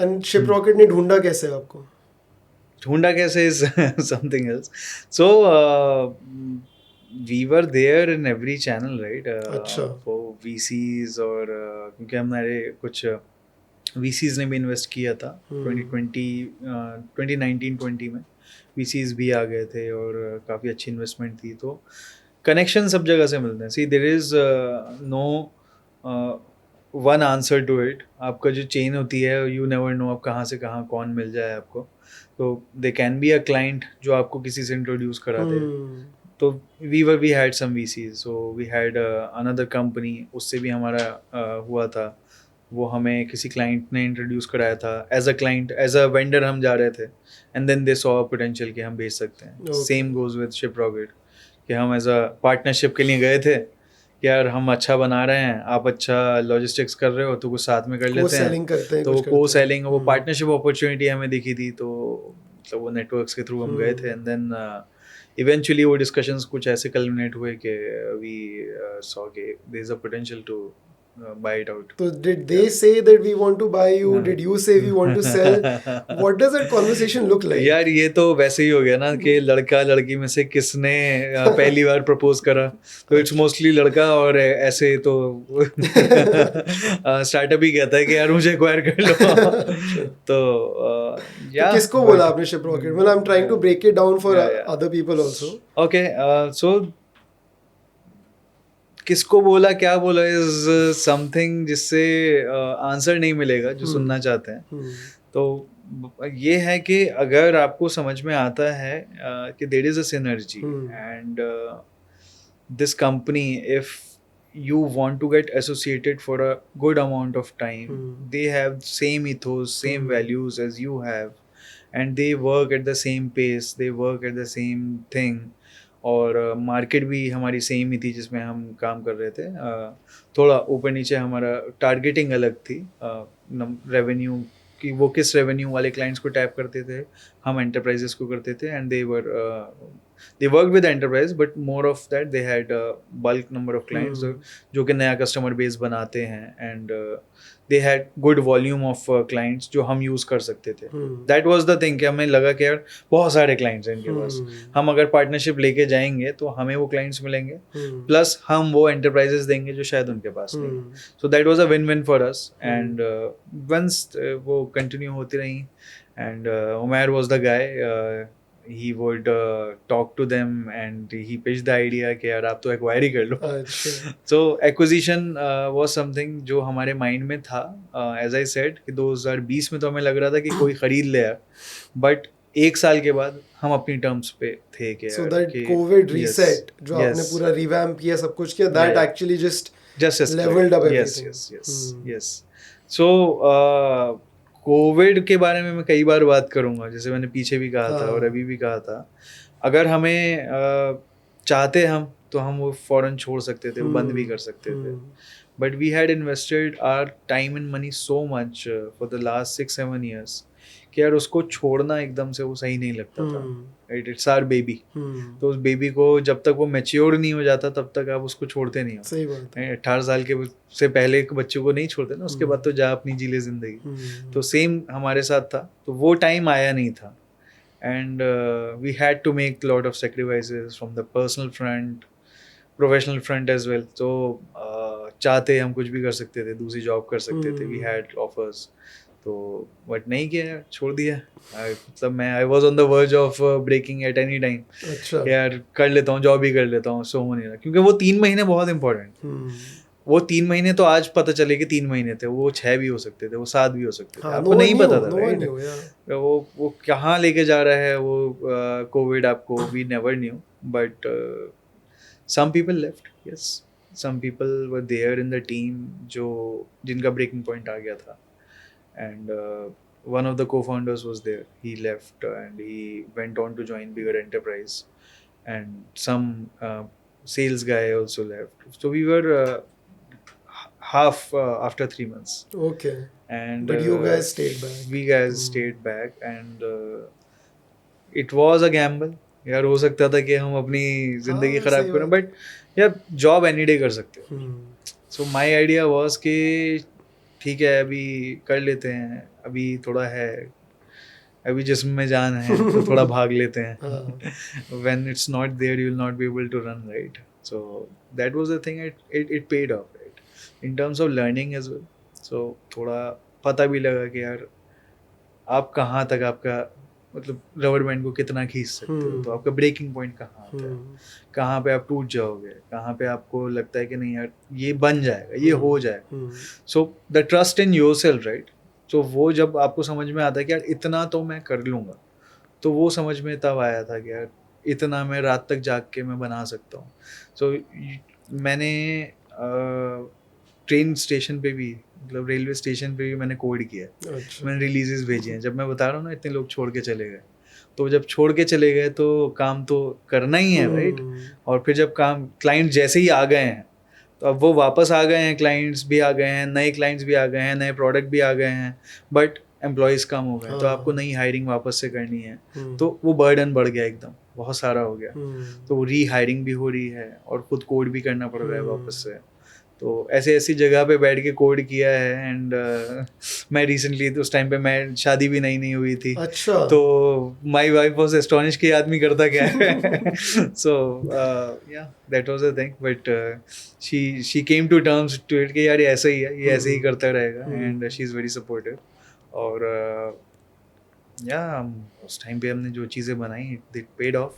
And ship rocket ने ढूंढा कैसे आपको? ढूंढा कैसे is something else. So we were there in every channel, right? अच्छा। For VCs और क्योंकि हमारे कुछ VCs ने भी इन्वेस्ट किया था 2019-20 में VCs भी आ गए थे और काफ़ी अच्छी इन्वेस्टमेंट थी, तो कनेक्शन सब जगह से मिलते हैं. See there is no one answer to it. आपका जो चेन होती है, यू नेवर नो आप कहाँ से कहाँ कौन मिल जाए आपको. तो they can be a client जो आपको किसी से इंट्रोड्यूस करा दे. तो we had some VCs, so we had another company, उससे भी हमारा हुआ था. वो हमें किसी क्लाइंट ने इंट्रोड्यूस कराया था as a client, as a vendor हम जा रहे थे, and then they saw potential कि हम बेच सकते हैं. Okay. Same goes with Shiprocket कि हम एज अ पार्टनरशिप के लिए गए थे कि यार हम अच्छा बना रहे हैं, आप अच्छा लॉजिस्टिक्स कर रहे हो, तो कुछ साथ में कर लेते हैं. सेलिंग करते हैं, तो कुछ को करते हैं। सेलिंग, वो पार्टनरशिप अपॉर्चुनिटी हमें दिखी थी, तो मतलब वो नेटवर्क्स के थ्रू हम गए थे. एंड देन इवेंचुअली वो डिस्कशंस कुछ ऐसे कल्मिनेट हुए कि वी सॉ के there is a potential to buy it out. So did they say that we want to buy you? Did you say we want to sell? What does that conversation look like? यार ये तो वैसे ही हो गया ना कि लड़का लड़की में से किसने पहली बार प्रपोज करा, तो इट्स मोस्टली लड़का. और ऐसे तो स्टार्टअप ही कहता है कि यार मुझे एक्वायर कर लो. तो तो किसको बोला आपने शिप रॉकेट? मतलब I am trying to break it down for other people also. Okay, so किसको बोला क्या बोला इज समथिंग जिससे आंसर नहीं मिलेगा जो सुनना चाहते हैं. तो ये है कि अगर आपको समझ में आता है कि there is a synergy and this company, if you want to get associated for a good amount of time, they have same ethos, same values as you have, and they work at the same pace, they work at the same thing. और market भी हमारी same ही थी जिसमें हम काम कर रहे थे. थोड़ा ऊपर नीचे हमारा टारगेटिंग अलग थी. रेवेन्यू कि वो किस रेवेन्यू वाले क्लाइंट्स को टैप करते थे, हम एंटरप्राइजेस को करते थे. And they worked with enterprise, but more of that they had a bulk number of clients जो कि नया कस्टमर बेस बनाते हैं. And they had good volume of clients जो हम यूज़ कर सकते थे. That was the thing कि हमें लगा कि यार बहुत सारे clients हैं इनके पास, हम अगर पार्टनरशिप लेके जाएंगे तो हमें वो clients मिलेंगे, प्लस हम वो enterprises देंगे जो शायद उनके पास नहीं. So that was a win-win for us. And once वो continue होती रही, and Umair was the guy. He would talk to them and he pitched the idea कि यार आप तो एक्वायर ही कर लो. So acquisition was something जो हमारे माइंड में था. As I said कि 2020 में तो हमें लग रहा था कि कोई खरीद ले यार, बट एक साल के बाद हम अपनी टर्म्स पे थे कि so that COVID reset जो आपने पूरा revamp किया, सब कुछ किया, that actually just leveled up everything. Yes. So Covid के बारे में मैं कई बार बात करूंगा, जैसे मैंने पीछे भी कहा था और अभी भी कहा था. अगर हमें चाहते हम तो हम वो फौरन छोड़ सकते थे, वो बंद भी कर सकते थे. But we had invested our time and money so much for the last 6-7 years कि यार उसको छोड़ना एकदम से वो सही नहीं लगता था. It's our baby. तो उस बेबी को जब तक वो मैच्योर नहीं हो जाता तब तक आप उसको छोड़ते नहीं हो. सही बात है. 18 साल के से पहले बच्चों को नहीं छोड़ते ना, उसके बाद तो जा अपनी जी ले जिंदगी. तो सेम हमारे साथ था. तो वो टाइम आया नहीं था. And we had to make lot of sacrifices from the personal front, professional front as well. तो चाहते हम कुछ भी कर सकते थे, दूसरी जॉब कर सकते थे, वी हैड ऑफर्स. तो बट नहीं किया, छोड़ दिया. मतलब मैं I was on the verge of breaking at any time. यार कर लेता हूँ, जॉब ही कर लेता हूँ, सो हो नहीं रहा. क्योंकि वो 3 महीने बहुत इंपॉर्टेंट. वो 3 महीने तो आज पता चले कि 3 महीने थे, वो 6 भी हो सकते थे, वो 7 भी हो सकते थे. आपको नहीं पता था राइट. वो कहाँ लेके जा रहा है वो कोविड आपको, we never knew. But some people left, yes, some people were there in the team जो जिनका breaking point आ गया था. And one of the co-founders was there, he left and he went on to join bigger enterprise. And some sales guy also left. So we were half after 3 months. Okay. And but you guys stayed back. We guys stayed back. And it was a gamble. यार हो सकता था कि हम अपनी जिंदगी खराब करें, बट यार जॉब एनी डे कर सकते हो. सो माई आइडिया वॉज कि ठीक है अभी कर लेते हैं, अभी थोड़ा है, अभी जिस्म में जान है तो थोड़ा भाग लेते हैं. When it's not there, you will not be able to run, right? So that was the thing. It paid off, right? In terms of learning as well. So थोड़ा पता भी लगा कि यार आप कहाँ तक आपका मतलब रबर बैंड को कितना खींच सकते हो, तो आपका ब्रेकिंग पॉइंट कहाँ आता है, कहाँ पे आप टूट जाओगे, कहाँ पे आपको लगता है कि नहीं यार ये बन जाएगा, ये हो जाएगा. So the trust in yourself, right? तो वो जब आपको समझ में आता है कि यार इतना तो मैं कर लूँगा, तो वो समझ में तब आया था कि यार इतना मैं रात तक जाग के मैं बना सकता हूँ. सो मैंने ट्रेन स्टेशन पे भी, मतलब रेलवे स्टेशन पे भी मैंने कोड किया है. अच्छा. मैंने रिलीजेस भेजी हैं. जब मैं बता रहा हूँ ना इतने लोग छोड़ के चले गए, तो जब छोड़ के चले गए तो काम तो करना ही है, राइट? और फिर जब काम क्लाइंट जैसे ही आ गए हैं, तो अब वो वापस आ गए हैं, क्लाइंट्स भी आ गए हैं, नए क्लाइंट्स भी आ गए हैं, नए प्रोडक्ट भी आ गए हैं, बट एम्प्लॉयज़ कम हो गए, तो आपको नई हायरिंग वापस से करनी है. तो वो बर्डन बढ़ गया, एकदम बहुत सारा हो गया. तो वो री हायरिंग भी हो रही है और खुद कोड भी करना पड़ रहा है वापस से. तो ऐसे ऐसी जगह पे बैठ के कोड किया है. एंड मैं रिसेंटली, उस टाइम पे मैं शादी भी नहीं हुई थी. अच्छा. तो माई वाइफ वॉज एस्टोनिश कि आदमी करता क्या है. सो या that was the thing. But she came to terms to it कि यार ये ऐसा ही है, ये ऐसे ही करता रहेगा. And she is very supportive. और या उस टाइम पे हमने जो चीज़ें बनाई, इट पेड ऑफ.